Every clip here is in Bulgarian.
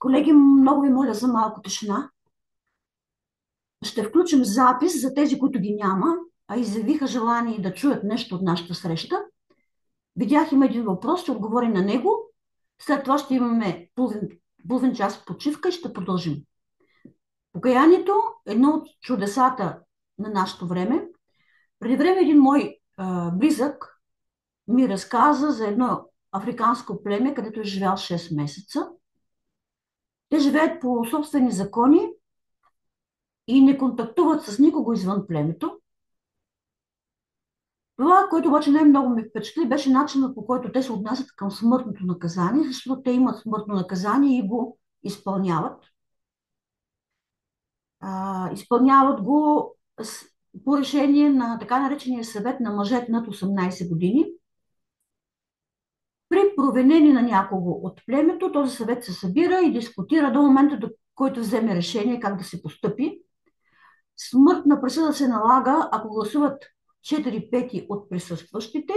Колеги, много ви моля за малко тишина. Ще включим запис за тези, които ги няма, а изявиха желание да чуят нещо от нашата среща. Видях, има един въпрос, ще отговори на него. След това ще имаме половин час почивка и ще продължим. Покаянието е едно от чудесата на нашето време. Преди време един мой близък ми разказа за едно африканско племе, където е живял 6 месеца. Те живеят по собствени закони и не контактуват с никого извън племето. Това, което обаче най-много ме впечатли, беше начинът, по който те се отнасят към смъртното наказание, защото те имат смъртно наказание и го изпълняват. Изпълняват го по решение на така наречения съвет на мъжете над 18 години. При провинение на някого от племето, този съвет се събира и дискутира до момента, до който вземе решение как да се постъпи. Смъртна присъда се налага, ако гласуват 4 пети от присъстващите,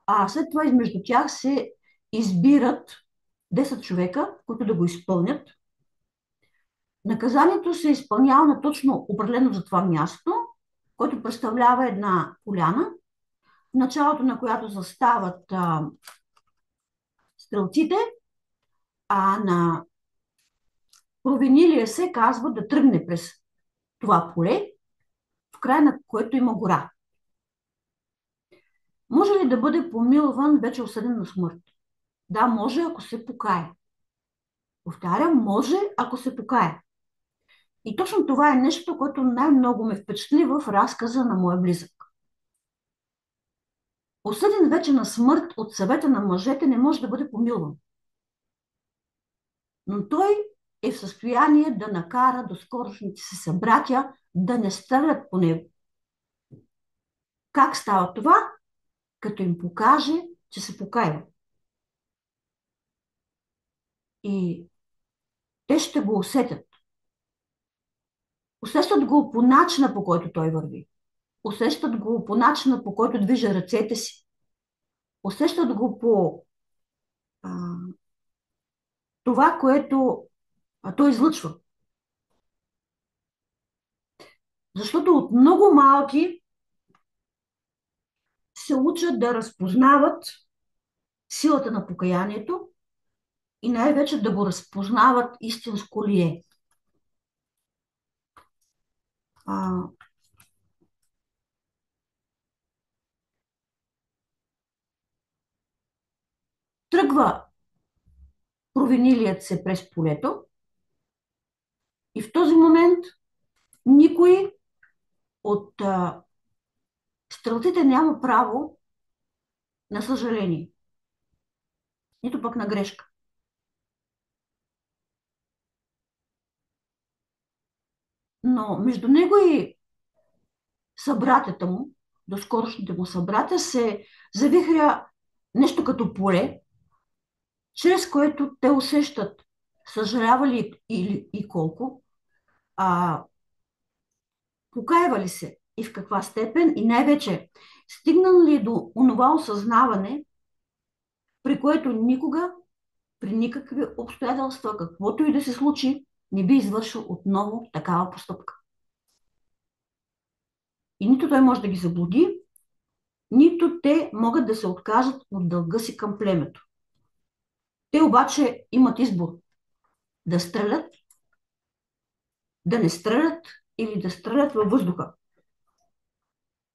а след това измежду тях се избират 10 човека, които да го изпълнят. Наказанието се изпълнява на точно определено за това място, което представлява една поляна, в началото на която застават стрелците, а на провинилия се казва да тръгне през това поле, в края на което има гора. Може ли да бъде помилван вече осъден на смърт? Да, може, ако се покае. Повтарям, може, ако се покае. И точно това е нещо, което най-много ме впечатли в разказа на моя близък. Осъден вече на смърт от съвета на мъжете не може да бъде помилван. Но той е в състояние да накара доскорошните си събратя да не стрелят по него. Как става това? Като им покаже, че се покаява. И те ще го усетят. Усещат го по начина, по който той върви. Усещат го по начина, по който движа ръцете си. Усещат го по това, което той излъчва. Защото от много малки се учат да разпознават силата на покаянието и най-вече да го разпознават истинско ли е. Тръгва провинилият се през полето и в този момент никой от стрелците няма право на съжаление, нито пък на грешка. Но между него и събратята му, доскорошните му събратя, се завихря нещо като поле, чрез което те усещат съжалявали и колко, покаявали се и в каква степен, и най-вече стигнали ли до онова осъзнаване, при което никога, при никакви обстоятелства, каквото и да се случи, не би извършил отново такава постъпка. И нито той може да ги заблуди, нито те могат да се откажат от дълга си към племето. Те обаче имат избор да стрелят, да не стрелят или да стрелят във въздуха.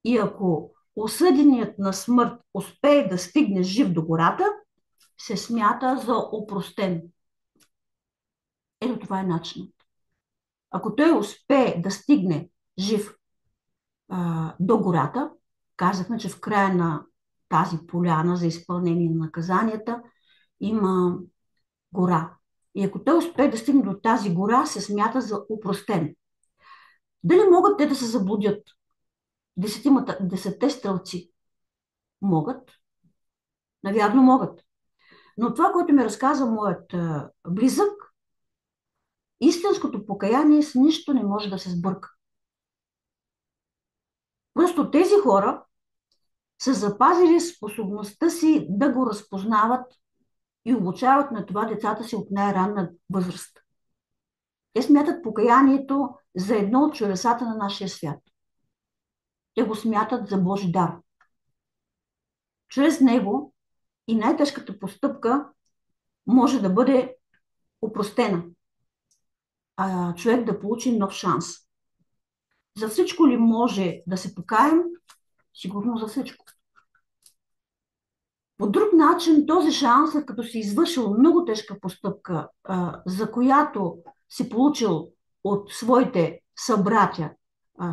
И ако осъденият на смърт успее да стигне жив до гората, се смята за опростен. Ето това е начинът. Ако той успее да стигне жив до гората, казахме, че в края на тази поляна за изпълнение на наказанията има гора. И ако той успее да стигне до тази гора, се смята за опростен. Дали могат те да се заблудят? 10 стрелци могат. Навярно могат. Но това, което ми разказа моят близък, истинското покаяние с нищо не може да се сбърка. Просто тези хора са запазили способността си да го разпознават и обучават на това децата си от най-ранна възраст. Те смятат покаянието за едно от чудесата на нашия свят. Те го смятат за Божи дар. Чрез него и най-тежката постъпка може да бъде опростена, а човек да получи нов шанс. За всичко ли може да се покаем? Сигурно за всичко. По друг начин, този шанс, след като си извършил много тежка постъпка, за която си получил от своите събратя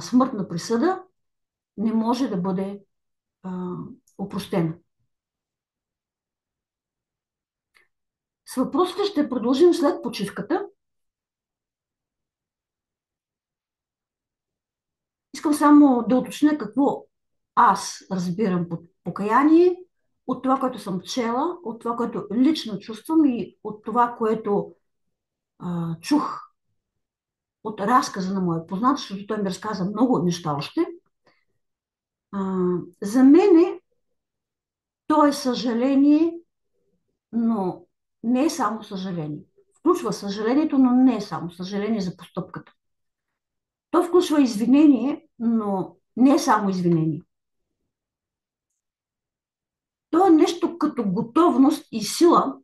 смъртна присъда, не може да бъде опростена. С въпросите ще продължим след почивката. Искам само да уточня какво аз разбирам под покаяние, от това, което съм чела, от това, което лично чувствам и от това, което чух от разказа на моя познат, защото той ми разказа много неща още. За мене то е съжаление, но не е само съжаление. Включва съжалението, но не е само съжаление за постъпката. То включва извинение, но не е само извинение. То е нещо като готовност и сила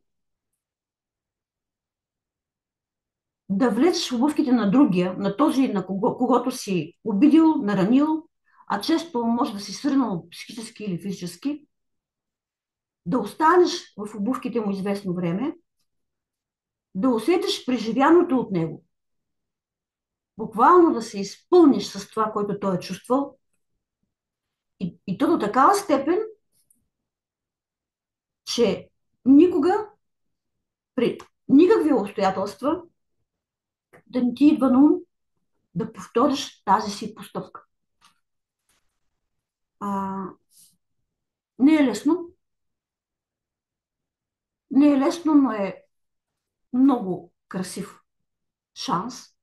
да влезеш в обувките на другия, на този, на когото си обидил, наранил, а често може да си сринал психически или физически, да останеш в обувките му известно време, да усетиш преживяното от него, буквално да се изпълниш с това, което той е чувствал, и то до такава степен, че никога, при никакви обстоятелства, да не ти идва на ум да повториш тази си постъпка. Не е лесно. Не е лесно, но е много красив шанс.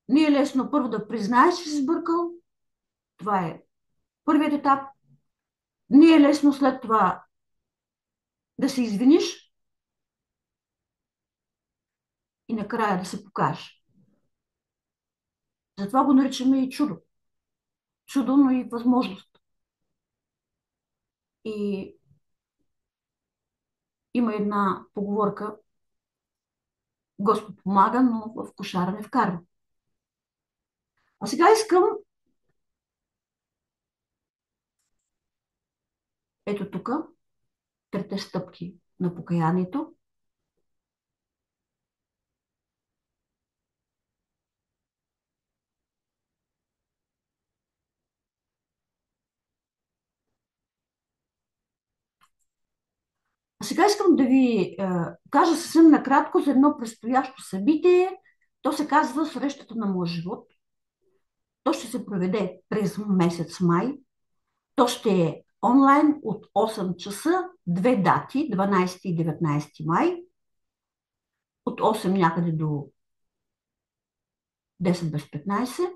Не е лесно първо да признаеш, че си сбъркал. Това е първият етап. Не е лесно след това да се извиниш и накрая да се покажеш. Затова го наричаме и чудо. Чудо, но и възможност. И има една поговорка: Господ помага, но в кошара не вкарва. А сега искам ето тук трите стъпки на покаянието. А сега искам да ви кажа съвсем накратко за едно предстоящо събитие. То се казва Срещата на моя живот. То ще се проведе през месец май. То ще е онлайн от 8 часа, две дати, 12 и 19 май, от 8 някъде до 10 без 15,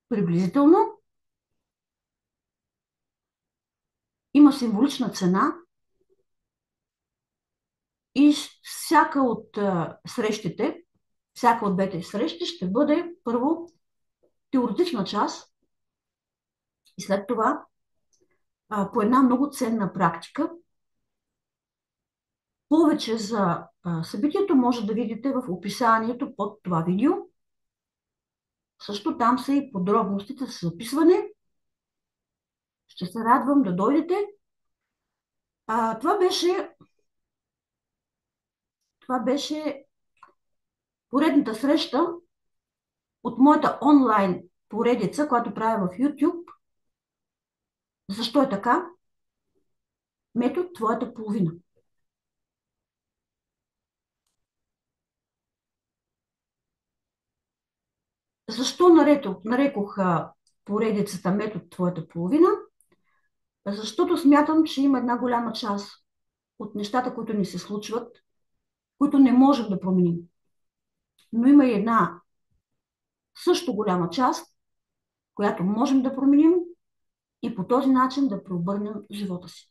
приблизително. Има символична цена и всяка от срещите, всяка от двете срещи ще бъде първо теоретична част и след това по една много ценна практика. Повече за събитието може да видите в описанието под това видео. Също там са и подробностите за записване. Ще се радвам да дойдете. Това беше поредната среща от моята онлайн поредица, която правя в YouTube. Защо е така? Метод твоята половина. Защо нарекох поредицата Метод твоята половина? Защото смятам, че има една голяма част от нещата, които ни се случват, които не можем да променим. Но има и една също голяма част, която можем да променим и по този начин да преобърнем живота си.